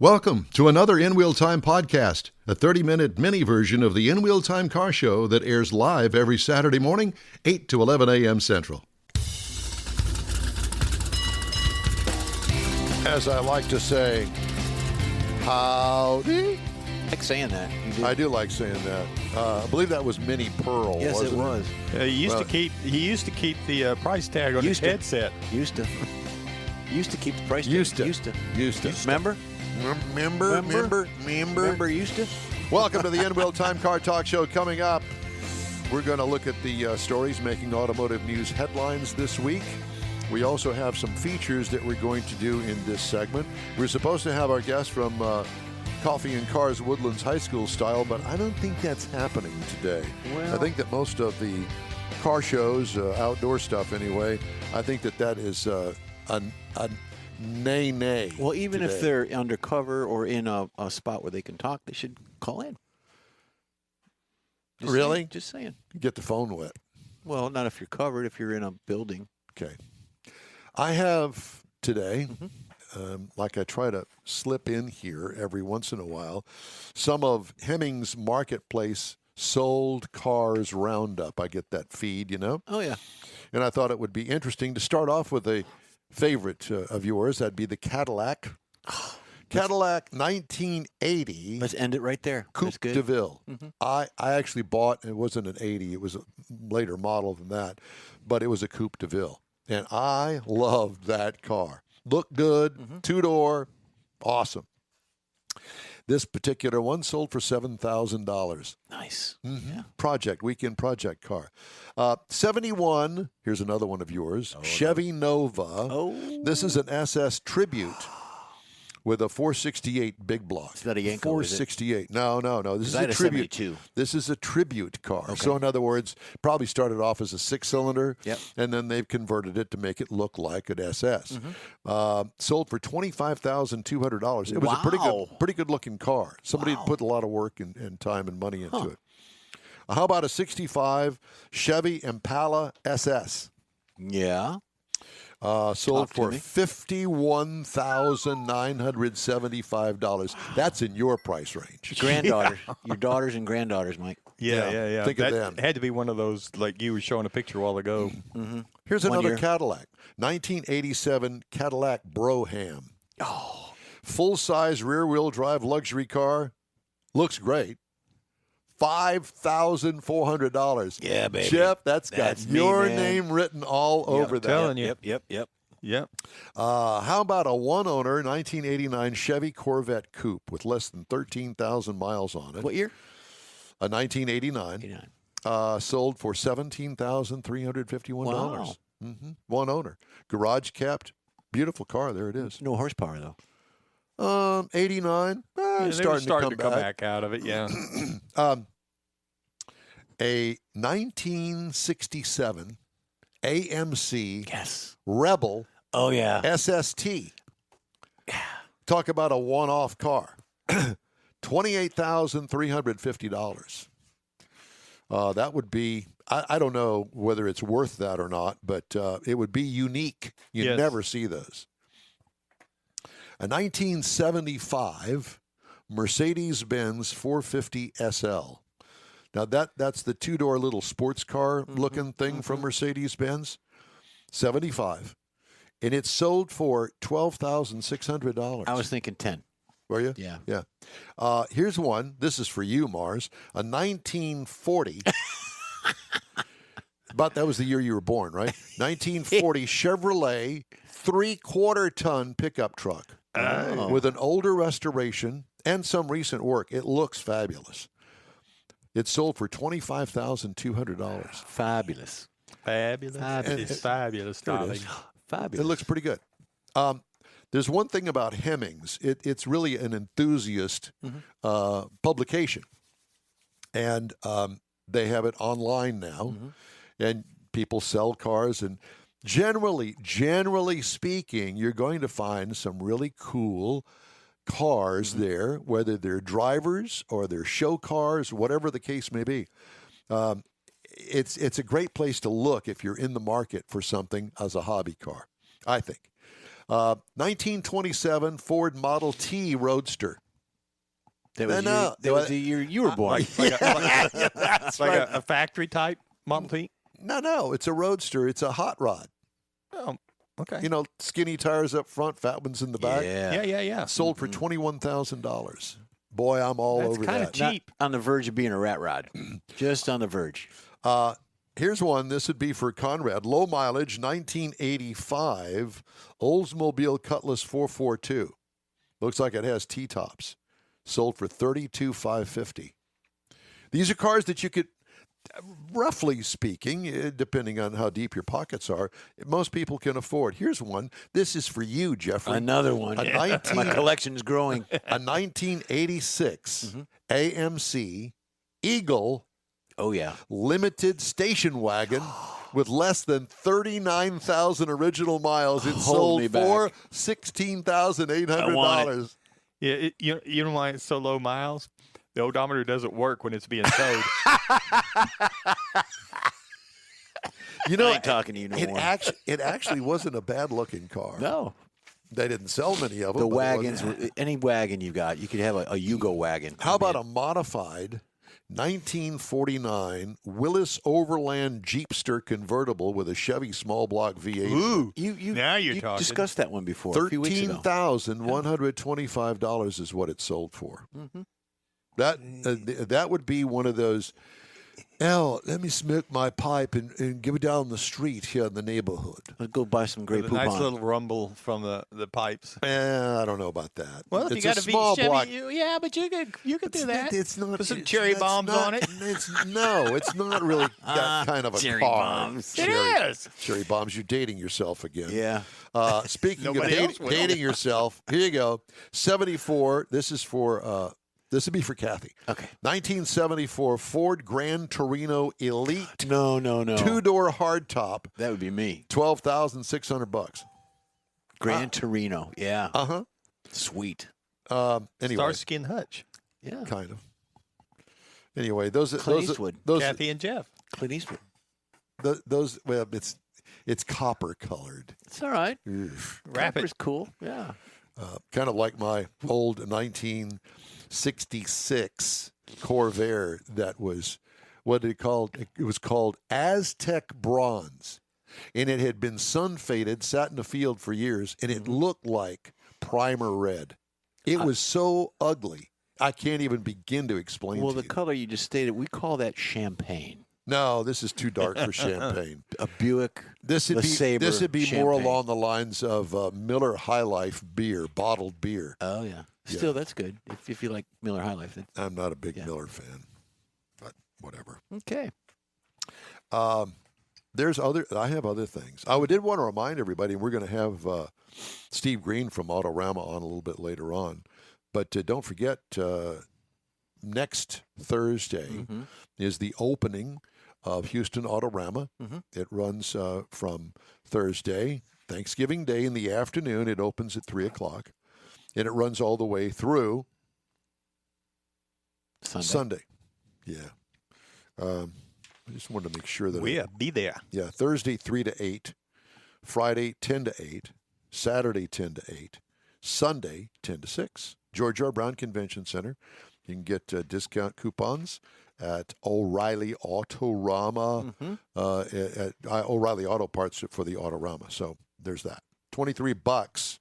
Welcome to another In Wheel Time podcast, a 30-minute mini version of the In Wheel Time car show that airs live every Saturday morning, 8 to 11 a.m. Central. As I like to say, howdy. I like saying that. I do like saying that. I believe that was Minnie Pearl. Yes, wasn't it was. He used to keep the price tag on his headset. Used to keep the price tag. Used to. Remember? Remember used to? Welcome to the In Wheel Time Car Talk Show. Coming up, we're going to look at the stories making automotive news headlines this week. We also have some features that we're going to do in this segment. We're supposed to have our guest from Coffee and Cars Woodlands High School style, but I don't think that's happening today. Well, I think that most of the car shows, outdoor stuff anyway, I think that is a nay. Well, even today. if they're undercover or in a spot where they can talk, they should call in. Really? Just saying. Get the phone wet. Well, not if you're covered, if you're in a building. Okay. I have today, like I try to slip in here every once in a while, some of Hemmings Marketplace sold cars roundup. I get that feed, you know? Oh, yeah. And I thought it would be interesting to start off with a favorite of yours. That'd be the Cadillac. Cadillac 1980. Let's end it right there. Coupe de Ville. I actually bought, it wasn't an 80, it was a later model than that, but it was a Coupe de Ville. And I loved that car. Looked good, two-door, awesome. This particular one sold for $7,000. Nice. Yeah. Weekend project car. 71, here's another one of yours, Chevy Nova. Oh. This is an SS Tribute with a 468 big block. It's not a Yanko, 468. No. This is a tribute. 72. This is a tribute car. Okay. So in other words, probably started off as a six-cylinder, Yep. and then they've converted it to make it look like an SS. Sold for $25,200. It was a pretty good looking car. Somebody had put a lot of work and time and money into it. How about a 65 Chevy Impala SS? Yeah. Sold for $51,975. That's in your price range. Granddaughter. Your daughters and granddaughters, Mike. Yeah. Think of them. That had to be one of those, like you were showing a picture a while ago. Here's 1 another year. Cadillac. 1987 Cadillac Brougham. Oh. Full-size rear-wheel drive luxury car. Looks great. $5,400. Yeah, baby. Jeff, that's That's got me, your man. name written all over that. Telling you. Yep. Yep. How about a one-owner 1989 Chevy Corvette Coupe with less than 13,000 miles on it? What year? A 1989. 89. Sold for $17,351. Wow. One owner. Garage kept. Beautiful car. There it is. No horsepower, though. 89. They were Starting to to come back out of it, yeah. A 1967 AMC Yes. Rebel Oh, yeah. SST. Talk about a one-off car. $28,350. That would be, I don't know whether it's worth that or not, but it would be unique. You Yes. never see those. A 1975 Mercedes-Benz 450 SL. Now, that's the two-door little sports car looking thing from Mercedes-Benz. 75. And it sold for $12,600. I was thinking 10. Were you? Yeah. Yeah. Here's one. This is for you, Mars. A 1940. But that was the year you were born, right? 1940 Chevrolet 3/4-ton pickup truck with an older restoration and some recent work. It looks fabulous. It sold for $25,200. Fabulous. It's fabulous, darling. Fabulous. It looks pretty good. There's one thing about Hemmings. It's really an enthusiast publication. And they have it online now. And people sell cars. And generally speaking, you're going to find some really cool cars there, whether they're drivers or they're show cars, whatever the case may be. It's a great place to look if you're in the market for something as a hobby car, I think. 1927 Ford Model T Roadster. That was, No, that was the year you were born. That's right. a factory type Model T. No, it's a Roadster. It's a hot rod. Oh, okay. You know, skinny tires up front, fat ones in the back. Yeah. Sold for $21,000. Boy, I'm all That's over kinda that. cheap. Not on the verge of being a rat rod. Just on the verge. Here's one. This would be for Conrad. Low mileage, 1985 Oldsmobile Cutlass 442. Looks like it has T-tops. Sold for $32,550. These are cars that you could, roughly speaking, depending on how deep your pockets are, most people can afford. Here's one. This is for you, Jeffrey. Another one. My collection's growing. A 1986 AMC Eagle Oh, yeah. limited station wagon with less than 39,000 original miles. It Hold me sold back. for $16,800. Yeah, you know why it's so low miles? The odometer doesn't work when it's being towed. You know, I ain't talking to you no more. it actually wasn't a bad-looking car. No. They didn't sell many of them. The but it wagons, wasn't- any wagon you got, you could have a Yugo wagon. How about a modified 1949 Willis Overland Jeepster convertible with a Chevy small block V8? Ooh, You now you're you talking. discussed that one before a few weeks ago. $13,125 is what it sold for. That would be one of those. Al, let me smoke my pipe and give it down the street here in the neighborhood. Let's go buy some Grey With a nice Poupon. little rumble from the pipes. I don't know about that. Well, if it's you got a a small Chevy, block. yeah, but you could do that. It's not. Put some it's- cherry that's bombs not- on it. It's not really that kind of a cherry car. bombs. It is. Cherry bombs. You're dating yourself again. Yeah. Speaking of Nobody else will. dating yourself, here you go. 74. This is for. This would be for Kathy. Okay. 1974 Ford Gran Torino Elite No. two-door hardtop. That would be me. $12,600. Gran Torino. Yeah. Uh-huh. Sweet. Anyway, Starsky Hutch. Yeah. kind of. Anyway, those Clint Eastwood. Kathy and Jeff. Clint Eastwood. those well, it's copper colored. It's all right. Wrap it. Copper's cool. Yeah. Kind of like my old 1966 Corvair that was, what did it called? It was called Aztec Bronze. And it had been sun faded, sat in the field for years, and it looked like primer red. It was so ugly. I can't even begin to explain Well, to the you. color you just stated, we call that champagne. No, this is too dark for champagne. A Buick. This would LeSabre be more champagne. along the lines of Miller High Life beer, bottled beer. Oh, yeah. Still, that's good. If you like Miller High Life. I'm not a big Miller fan, but whatever. Okay. I have other things. I did want to remind everybody, we're going to have Steve Green from Autorama on a little bit later on. But don't forget, next Thursday is the opening of Houston Autorama. It runs from Thursday, Thanksgiving Day in the afternoon. It opens at 3 o'clock. And it runs all the way through Sunday. Yeah. I just wanted to make sure that We'll be there. Yeah, Thursday 3 to 8, Friday 10 to 8, Saturday 10 to 8, Sunday 10 to 6. George R. Brown Convention Center. You can get discount coupons at O'Reilly Autorama, at O'Reilly Auto Parts for the Autorama. So there's that. $23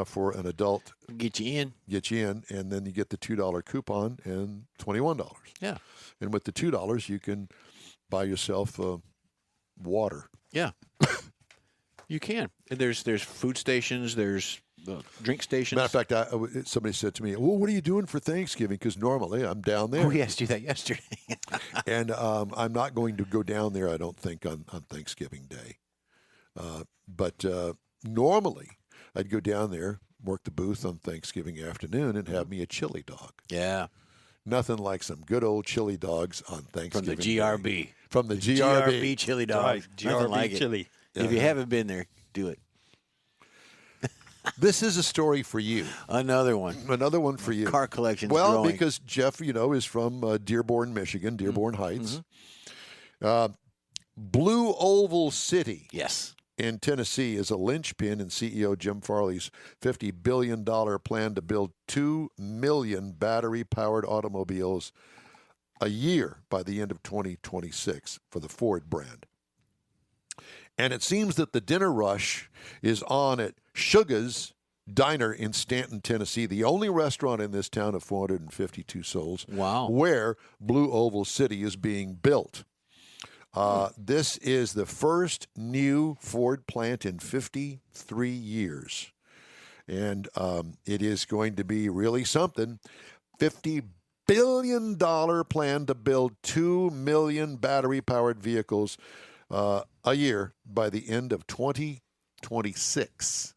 for an adult. Get you in. Get you in, and then you get the $2 coupon and $21. Yeah. And with the $2, you can buy yourself water. Yeah. You can. And there's food stations. There's drink stations. Matter of fact, somebody said to me, "Well, what are you doing for Thanksgiving?" Because normally I'm down there. Oh, we asked you that yesterday. And I'm not going to go down there, I don't think, on Thanksgiving Day. But normally I'd go down there, work the booth on Thanksgiving afternoon, and have me a chili dog. Yeah. Nothing like some good old chili dogs on From Thanksgiving the Day. GRB. From the GRB chili dog. Right, Nothing GRB like it. chili. If you haven't been there, do it. This is a story for you. Another one. Another one for you. Car collection's Well, growing. because Jeff, is from Dearborn, Michigan, Dearborn Heights. Blue Oval City Yes. in Tennessee is a linchpin in CEO Jim Farley's $50 billion plan to build 2 million battery-powered automobiles a year by the end of 2026 for the Ford brand. And it seems that the dinner rush is on at Sugar's Diner in Stanton, Tennessee, the only restaurant in this town of 452 souls. Wow. Where Blue Oval City is being built. This is the first new Ford plant in 53 years. And it is going to be really something. $50 billion plan to build 2 million battery-powered vehicles a year by the end of 2026.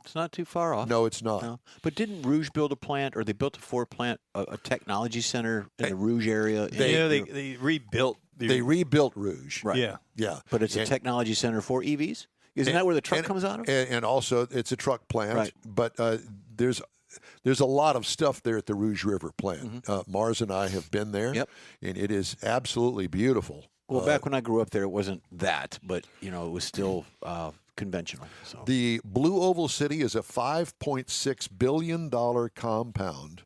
It's not too far off. No, it's not. No. But didn't Rouge build a plant, or they built a Ford plant, a technology center in the Rouge area? They rebuilt. They rebuilt Rouge. Right. Yeah. But it's a technology center for EVs? Isn't that where the truck comes out of? And also, it's a truck plant. Right. But there's a lot of stuff there at the Rouge River plant. Mars and I have been there. Yep. And it is absolutely beautiful. Well, back when I grew up there, it wasn't that, but it was still conventional. So. The Blue Oval City is a $5.6 billion compound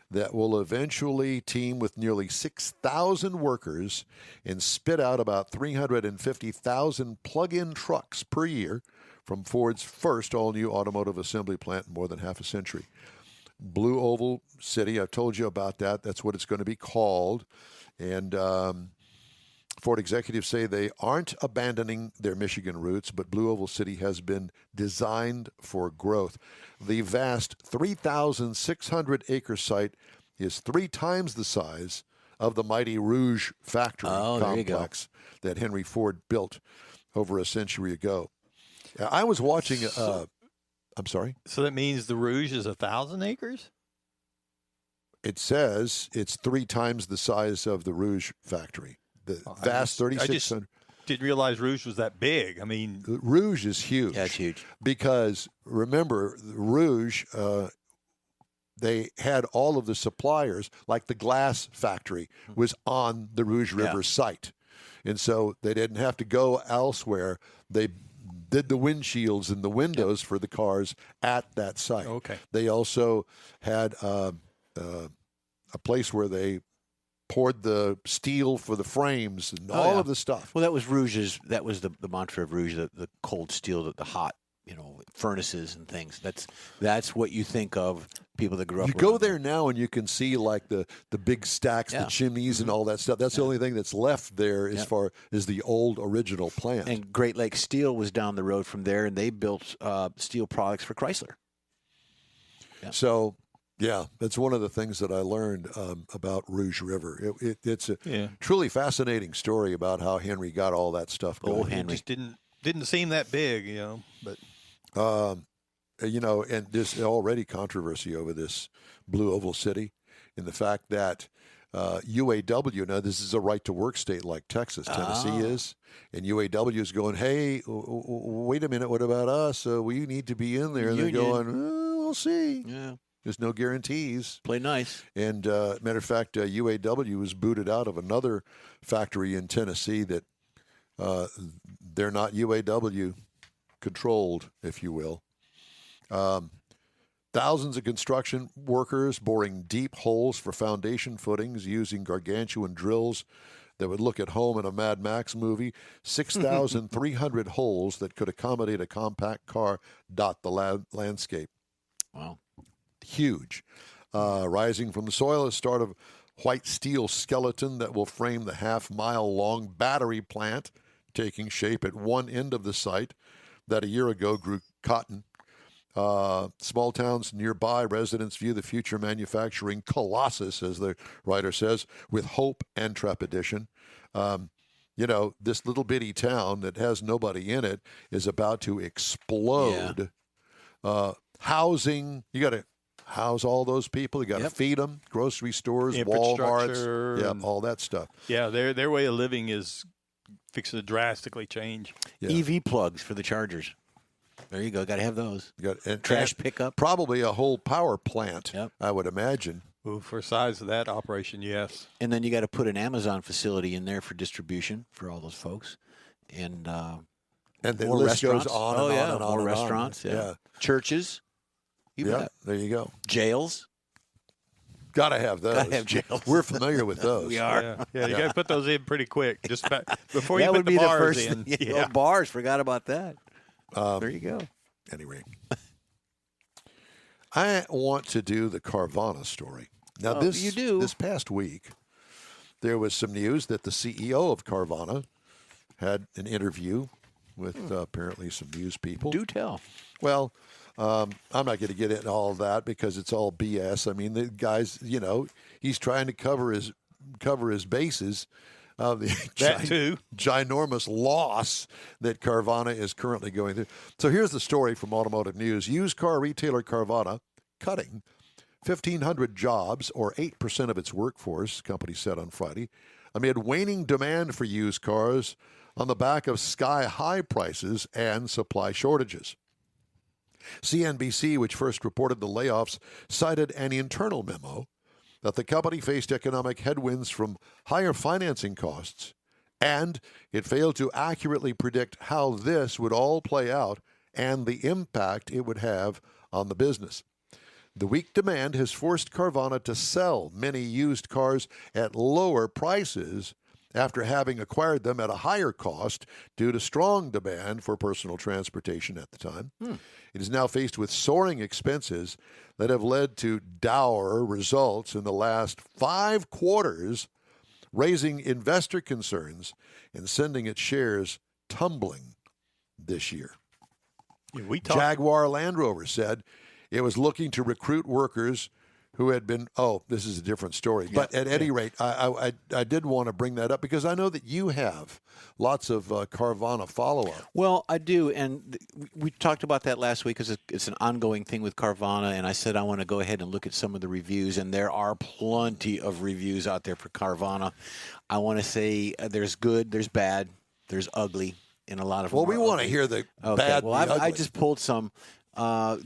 that will eventually team with nearly 6,000 workers and spit out about 350,000 plug-in trucks per year from Ford's first all-new automotive assembly plant in more than half a century. Blue Oval City, I've told you about that. That's what it's going to be called. And Ford executives say they aren't abandoning their Michigan roots, but Blue Oval City has been designed for growth. The vast 3,600-acre site is 3 times the size of the mighty Rouge factory complex that Henry Ford built over a century ago. I was watching. I'm sorry. So that means the Rouge is 1,000 acres? It says it's 3 times the size of the Rouge factory. The vast 3,600. Didn't realize Rouge was that big. I mean, Rouge is huge. Yeah, it's huge. Because remember, Rouge, they had all of the suppliers, like the glass factory was on the Rouge River site. And so they didn't have to go elsewhere. They did the windshields and the windows for the cars at that site. Okay. They also had a place where they poured the steel for the frames and all of the stuff. Well, that was Rouge's. That was the mantra of Rouge, the cold steel, the hot, furnaces and things. That's what you think of people that grew up. You go there now and you can see like the big stacks, the chimneys and all that stuff. That's the only thing that's left there as far as the old original plant. And Great Lakes Steel was down the road from there, and they built steel products for Chrysler. Yeah. So, yeah, that's one of the things that I learned about Rouge River. It's a truly fascinating story about how Henry got all that stuff going. Old Henry. It just didn't seem that big, but and there's already controversy over this Blue Oval City in the fact that UAW, now this is a right-to-work state like Texas, Tennessee is, and UAW is going, hey, wait a minute, what about us? We need to be in there. And they're going, we'll see. Yeah. There's no guarantees. Play nice. And matter of fact, UAW was booted out of another factory in Tennessee that they're not UAW controlled, if you will. Thousands of construction workers boring deep holes for foundation footings using gargantuan drills that would look at home in a Mad Max movie. 6,300 holes that could accommodate a compact car dot the landscape. Wow. Huge. Rising from the soil is start of white steel skeleton that will frame the half-mile-long battery plant taking shape at one end of the site that a year ago grew cotton. Small towns nearby, residents view the future manufacturing colossus, as the writer says, with hope and trepidation. This little bitty town that has nobody in it is about to explode. Yeah. Housing, you got to house all those people. You got to feed them. Grocery stores, Walmarts, all that stuff. Yeah, their way of living is fixing to drastically change. Yeah. EV plugs for the chargers. There you go. Got to have those. Trash pickup. Probably a whole power plant, I would imagine. Ooh, for size of that operation, yes. And then you got to put an Amazon facility in there for distribution for all those folks. And And the More list goes restaurants. on Oh, and yeah. on and on. More and on. restaurants. Yeah. Churches. You Yeah, bet. there you go. Jails. Got to have those. Gotta have jails. We're familiar with those. We are. Yeah, you got to put those in pretty quick. Just before you That put would the be the bars first in. thing. Yeah. Bars. Forgot about that. There you go. Anyway, I want to do the Carvana story. Now, you do? This past week, there was some news that the CEO of Carvana had an interview with apparently some news people. Do tell. Well, I'm not going to get into all of that because it's all BS. I mean, the guy's, he's trying to cover his bases of the That too. ginormous loss that Carvana is currently going through. So here's the story from Automotive News. Used car retailer Carvana cutting 1,500 jobs, or 8% of its workforce, company said on Friday, amid waning demand for used cars on the back of sky-high prices and supply shortages. CNBC, which first reported the layoffs, cited an internal memo that the company faced economic headwinds from higher financing costs, and it failed to accurately predict how this would all play out and the impact it would have on the business. The weak demand has forced Carvana to sell many used cars at lower prices after having acquired them at a higher cost due to strong demand for personal transportation at the time. It is now faced with soaring expenses that have led to dour results in the last 5 quarters, raising investor concerns and sending its shares tumbling this year. We talked. Jaguar Land Rover said it was looking to recruit workers who had been, this is a different story. But at any rate, I did want to bring that up because I know that you have lots of Carvana follow-up. Well, I do, and we talked about that last week because it's an ongoing thing with Carvana, and I said I want to go ahead and look at some of the reviews, and there are plenty of reviews out there for Carvana. I want to say there's good, there's bad, there's ugly, and a lot of them Well, we are want to ugly. hear the Okay, bad well, and the I ugly. just pulled some.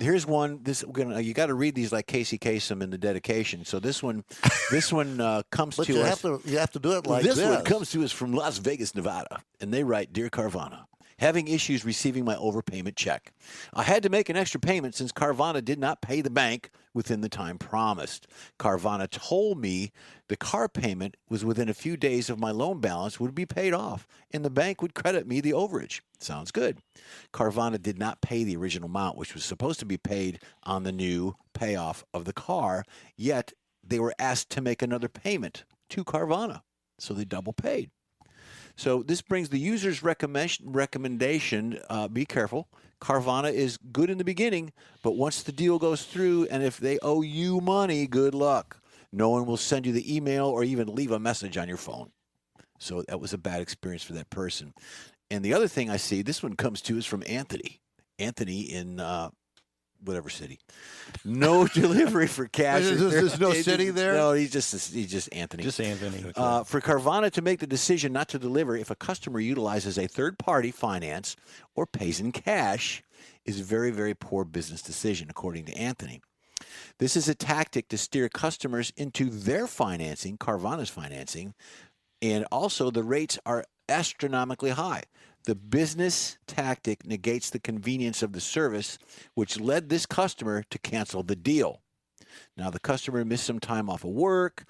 Here's one. You got to read these like Casey Kasem in the dedication. So this one comes But to you us. have to do it like this this. one comes to us from Las Vegas, Nevada, and they write, "Dear Carvana, having issues receiving my overpayment check. I had to make an extra payment since Carvana did not pay the bank within the time promised. Carvana told me the car payment was within a few days of my loan balance would be paid off, and the bank would credit me the overage. Sounds good. Carvana did not pay the original amount, which was supposed to be paid on the new payoff of the car, yet they were asked to make another payment to Carvana, so they double paid. So this brings the user's recommendation, be careful. Carvana is good in the beginning, but once the deal goes through and if they owe you money, good luck. No one will send you the email or even leave a message on your phone. So that was a bad experience for that person. And the other thing I see, this one comes to us from Anthony. Anthony in whatever city. No delivery for cash. There's no city there? No, he's just Anthony. Just Anthony. For Carvana to make the decision not to deliver if a customer utilizes a third-party finance or pays in cash is a very, very poor business decision, according to Anthony. This is a tactic to steer customers into their financing, Carvana's financing, and also the rates are astronomically high. The business tactic negates the convenience of the service, which led this customer to cancel the deal. Now, the customer missed some time off of work.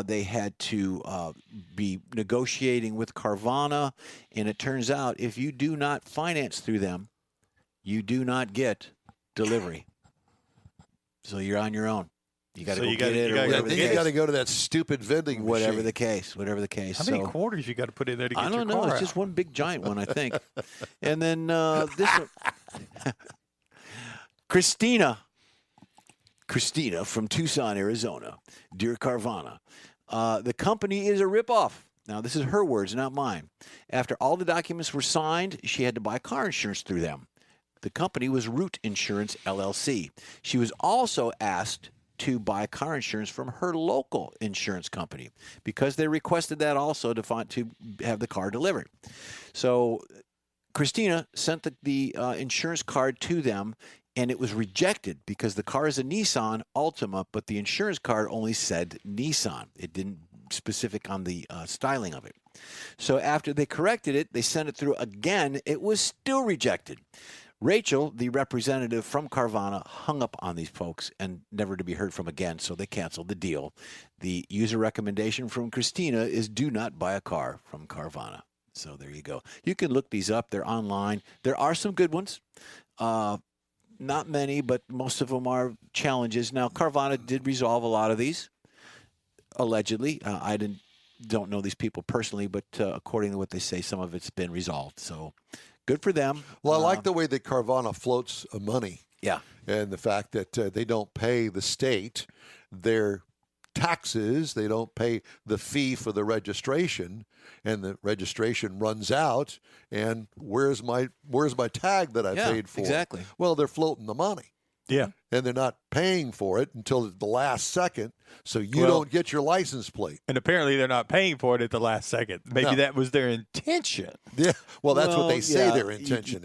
They had to be negotiating with Carvana. And it turns out if you do not finance through them, you do not get delivery. So you're on your own. You got to go get it or whatever the You case. got to go to that stupid vending Whatever machine. the case. How many quarters you got to put in there to get I your don't know. car It's out? just one big giant one, I think. And then this one. Christina from Tucson, Arizona. Dear Carvana, the company is a ripoff. Now, this is her words, not mine. After all the documents were signed, she had to buy car insurance through them. The company was Root Insurance, LLC. She was also asked to buy car insurance from her local insurance company because they requested that also to have the car delivered. So Christina sent the insurance card to them, and it was rejected because the car is a Nissan Altima, but the insurance card only said Nissan. It didn't specific on the styling of it. So after they corrected it, they sent it through again. It was still rejected. Rachel, the representative from Carvana, hung up on these folks and never to be heard from again, so they canceled the deal. The user recommendation from Christina is do not buy a car from Carvana. So there you go. You can look these up. They're online. There are some good ones. Not many, but most of them are challenges. Now, Carvana did resolve a lot of these, allegedly. I don't know these people personally, but according to what they say, some of it's been resolved. So good for them. Well, I like the way that Carvana floats money. Yeah. And the fact that they don't pay the state their taxes, they don't pay the fee for the registration, and the registration runs out, and where's my tag that I paid for? Exactly. Well, they're floating the money. Yeah. And they're not paying for it until the last second, so you don't get your license plate. And apparently they're not paying for it at the last second. Maybe that was their intention. Yeah. Well, that's what they say their intention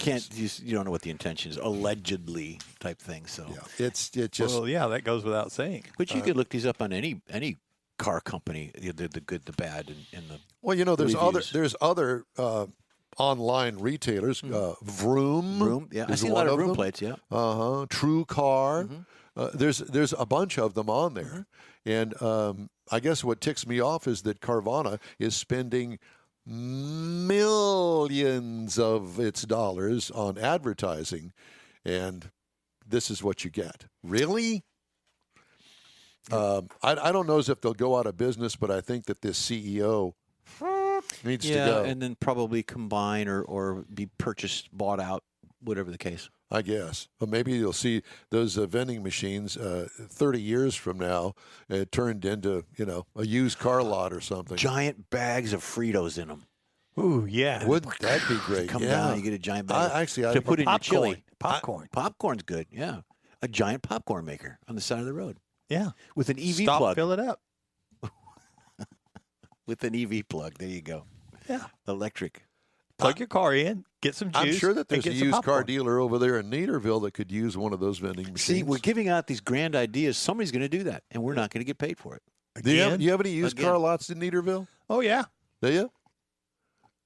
You don't know what the intention is. Allegedly type thing. So yeah, it's just. Well, yeah, that goes without saying. But you could look these up on any car company, the good, the bad, and the. Well, there's reviews. other online retailers. Vroom. Yeah, I see a lot of Vroom plates. Yeah. True Car. Mm-hmm. There's a bunch of them on there, and I guess what ticks me off is that Carvana is spending millions of its dollars on advertising, and this is what you get. Really? I don't know as if they'll go out of business, but I think that this CEO needs to go. And then probably combine or be purchased, bought out, whatever the case. I guess. Or maybe you'll see those vending machines 30 years from now turned into, a used car lot or something. Giant bags of Fritos in them. Ooh, yeah. Wouldn't that be great? Come down, you get a giant bag to put in your chili. Popcorn. Popcorn's good, yeah. A giant popcorn maker on the side of the road. Yeah. With an EV Stop, plug. fill it up. With an EV plug. There you go. Yeah. Electric. Plug your car in, get some juice. I'm sure that there's a and get some used car popcorn. dealer over there in Naderville that could use one of those vending machines. See, we're giving out these grand ideas. Somebody's going to do that, and we're not going to get paid for it. Do you have any used Again. car lots in Naderville? Oh, yeah. Do you?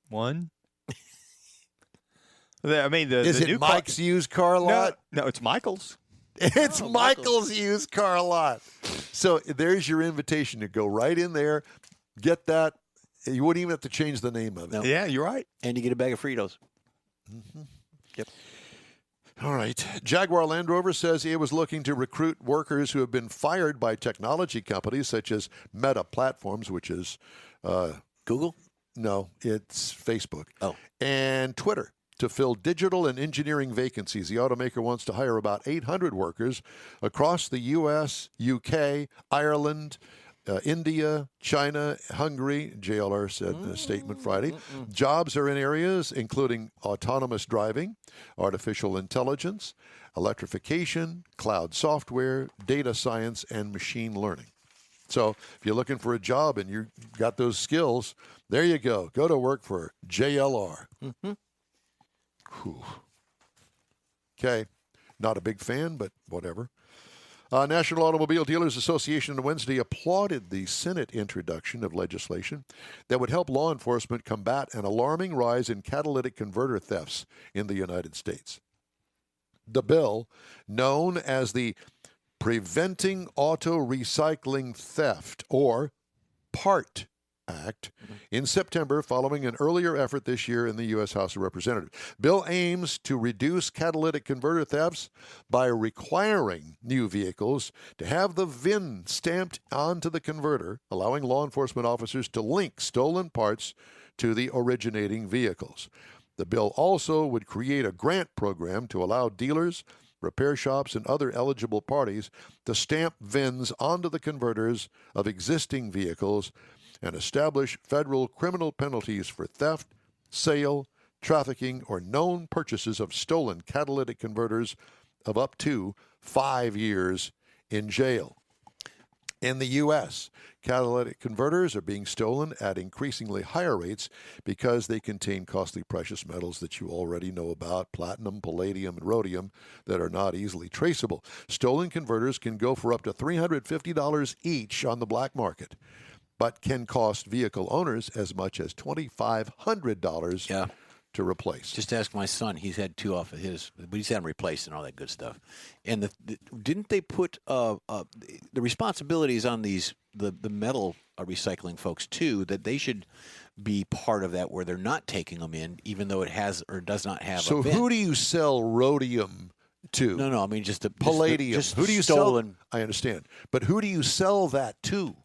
One. I mean, Is the it new Mike's used car lot? No, it's Michael's. It's Michael's used car lot. So there's your invitation to go right in there, get that. You wouldn't even have to change the name of it. No. Yeah, you're right. And you get a bag of Fritos. Mm-hmm. Yep. All right. Jaguar Land Rover says it was looking to recruit workers who have been fired by technology companies such as Meta Platforms, which is Google? no, it's Facebook. Oh. And Twitter to fill digital and engineering vacancies. The automaker wants to hire about 800 workers across the U.S., UK, Ireland, India, China, Hungary, JLR said in a statement Friday. Jobs are in areas including autonomous driving, artificial intelligence, electrification, cloud software, data science, and machine learning. So if you're looking for a job and you got those skills, there you go. Go to work for JLR. Okay. Not a big fan, but whatever. National Automobile Dealers Association on Wednesday applauded the Senate introduction of legislation that would help law enforcement combat an alarming rise in catalytic converter thefts in the United States. The bill, known as the Preventing Auto Recycling Theft, or PART Act, in September, following an earlier effort this year in the U.S. House of Representatives. Bill aims to reduce catalytic converter thefts by requiring new vehicles to have the VIN stamped onto the converter, allowing law enforcement officers to link stolen parts to the originating vehicles. The bill also would create a grant program to allow dealers, repair shops, and other eligible parties to stamp VINs onto the converters of existing vehicles and establish federal criminal penalties for theft, sale, trafficking, or known purchases of stolen catalytic converters of up to 5 years in jail. In the U.S., catalytic converters are being stolen at increasingly higher rates because they contain costly precious metals that you already know about, platinum, palladium, and rhodium, that are not easily traceable. Stolen converters can go for up to $350 each on the black market. but can cost vehicle owners as much as $2,500 to replace. Just ask my son. He's had 2 off of his, but he's had them replaced and all that good stuff. And didn't they put the responsibilities on the metal recycling folks too, that they should be part of that, where they're not taking them in, even though it has or does not have. So who do you sell rhodium to? No. I mean, just the palladium. Who do you sell? I understand, but who do you sell that to?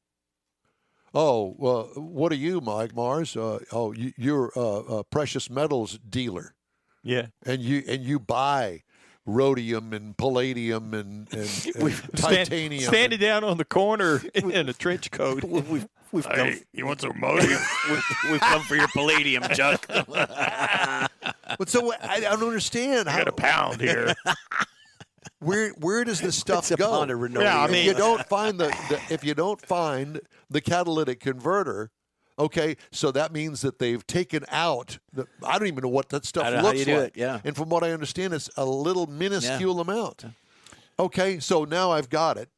Oh, well, what are you, Mike Mars? You're a precious metals dealer. Yeah, and you buy rhodium and palladium and titanium. Standing down on the corner in a trench coat. We've come. You want some rhodium? We've come for your palladium, Chuck. But so I don't understand. I got a pound here. Where does this stuff go? Yeah, I mean, if you don't find the catalytic converter, okay, so that means that they've taken out. I don't even know what that stuff looks how you do like. it, yeah. And from what I understand, it's a little minuscule amount. Okay, so now I've got it.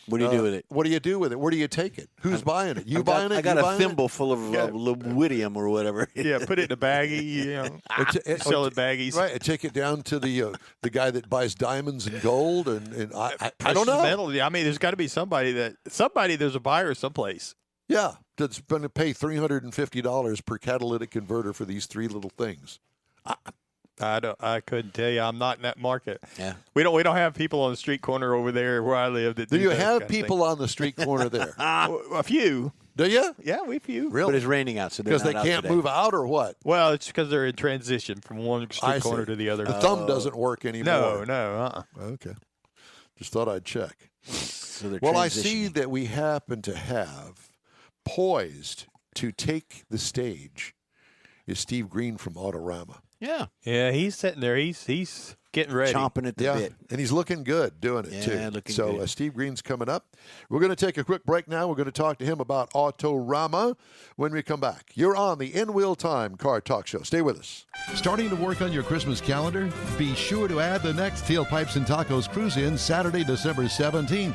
What do you do with it? What do you do with it? Where do you take it? Who's buying it? Buying it? I got a thimble full of luidium or whatever. Yeah, put it in a baggie. Sell it baggies. Right, take it down to the guy that buys diamonds and gold, and I don't know. Metal. I mean, there's got to be somebody. There's a buyer someplace. Yeah, that's going to pay $350 per catalytic converter for these 3 little things. I couldn't tell you. I'm not in that market. Yeah. We don't have people on the street corner over there where I live that do you have people on the street corner there? A few. Do you? Yeah, we few. Really? But it's raining out, so because they can't move out, or what? Well, it's because they're in transition from one street corner to the other. The thumb doesn't work anymore. No. Okay. Just thought I'd check. So well, I see that we happen to have poised to take the stage is Steve Green from Autorama. Yeah, he's sitting there. He's getting ready, chomping at the bit, and he's looking good doing it too. Looking so good. Steve Green's coming up. We're going to take a quick break now. We're going to talk to him about Autorama when we come back. You're on the In Wheel Time Car Talk Show. Stay with us. Starting to work on your Christmas calendar? Be sure to add the next Tailpipes and Tacos Cruise-In Saturday, December 17th.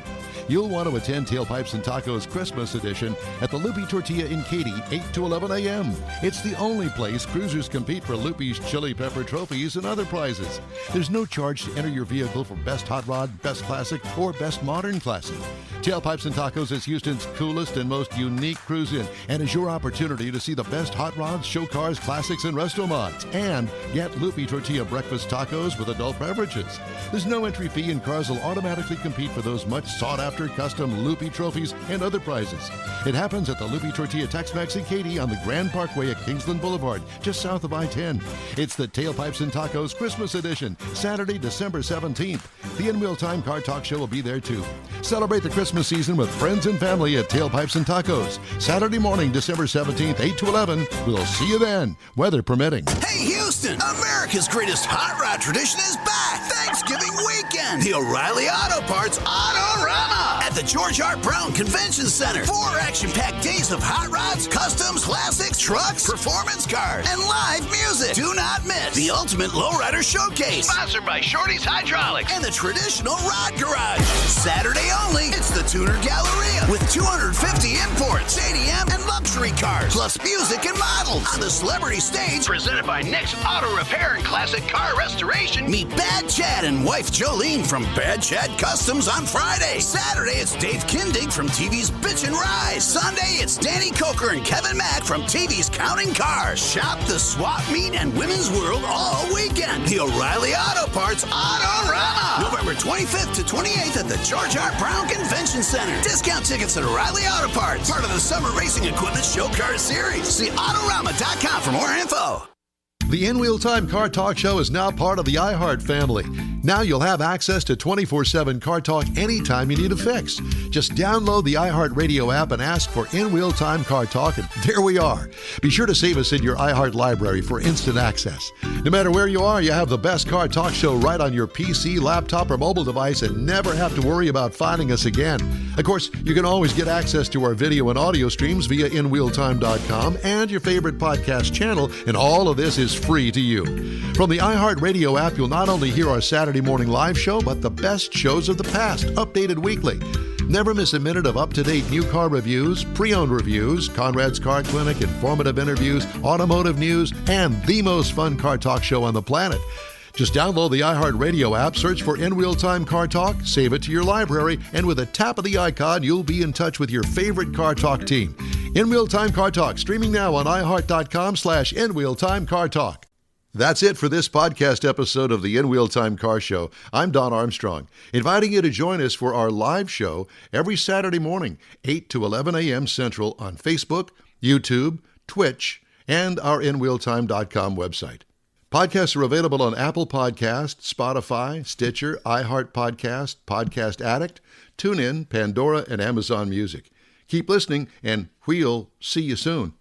You'll want to attend Tailpipes and Tacos Christmas Edition at the Loopy Tortilla in Katy, 8 to 11 a.m. It's the only place cruisers compete for Loopy's Chili Pepper trophies and other prizes. There's no charge to enter your vehicle for Best Hot Rod, Best Classic, or Best Modern Classic. Tailpipes and Tacos is Houston's coolest and most unique cruise-in, and is your opportunity to see the best hot rods, show cars, classics, and resto mods. And get Loopy Tortilla breakfast tacos with adult beverages. There's no entry fee, and cars will automatically compete for those much sought-after custom Loopy trophies and other prizes. It happens at the Loopy Tortilla Tex-Mex in Katy on the Grand Parkway at Kingsland Boulevard, just south of I-10. It's the Tailpipes and Tacos Christmas Edition, Saturday, December 17th. The In Wheel Time Car Talk Show will be there too. Celebrate the Christmas season with friends and family at Tailpipes and Tacos. Saturday morning, December 17th, 8 to 11. We'll see you then, weather permitting. Hey, Houston! America's greatest hot rod tradition is back! Thanksgiving weekend! The O'Reilly Auto Parts Autorama! At the George Hart Brown Convention Center. 4 action-packed days of hot rods, customs, classics, trucks, performance cars, and live music. Do not miss the Ultimate Lowrider Showcase. Sponsored by Shorty's Hydraulics and the Traditional Rod Garage. Saturday only, it's the Tuner Galleria with 250 imports, JDM, and luxury cars, plus music and models. On the celebrity stage, presented by Nick's Auto Repair and Classic Car Restoration, meet Bad Chad and wife Jolene from Bad Chad Customs on Friday. Saturday, it's Dave Kindig from TV's Bitchin' Rise. Sunday, it's Danny Coker and Kevin Mack from TV's Counting Cars. Shop the swap meet and women's world all weekend. The O'Reilly Auto Parts Autorama. November 25th to 28th at the George Hart Brown Convention Center. Discount tickets at O'Reilly Auto Parts. Part of the Summer Racing Equipment Show Car Series. See Autorama.com for more info. The In Wheel Time Car Talk Show is now part of the iHeart family. Now you'll have access to 24/7 Car Talk anytime you need a fix. Just download the iHeart Radio app and ask for In Wheel Time Car Talk, and there we are. Be sure to save us in your iHeart library for instant access. No matter where you are, you have the best Car Talk Show right on your PC, laptop, or mobile device and never have to worry about finding us again. Of course, you can always get access to our video and audio streams via InWheelTime.com and your favorite podcast channel, and all of this is free to you. From the iHeart Radio app, you'll not only hear our Saturday morning live show, but the best shows of the past, updated weekly. Never miss a minute of up-to-date new car reviews, pre-owned reviews, Conrad's Car Clinic, informative interviews, automotive news, and the most fun car talk show on the planet. Just download the iHeart Radio app, search for In Real Time Car Talk, save it to your library, and with a tap of the icon, you'll be in touch with your favorite Car Talk team. In Real Time Car Talk, streaming now on iHeart.com/In Real Time Car Talk. That's it for this podcast episode of the In Real Time Car Show. I'm Don Armstrong, inviting you to join us for our live show every Saturday morning, 8 to 11 a.m. Central on Facebook, YouTube, Twitch, and our InRealTime.com website. Podcasts are available on Apple Podcasts, Spotify, Stitcher, iHeart Podcast, Podcast Addict, TuneIn, Pandora, and Amazon Music. Keep listening, and we'll see you soon.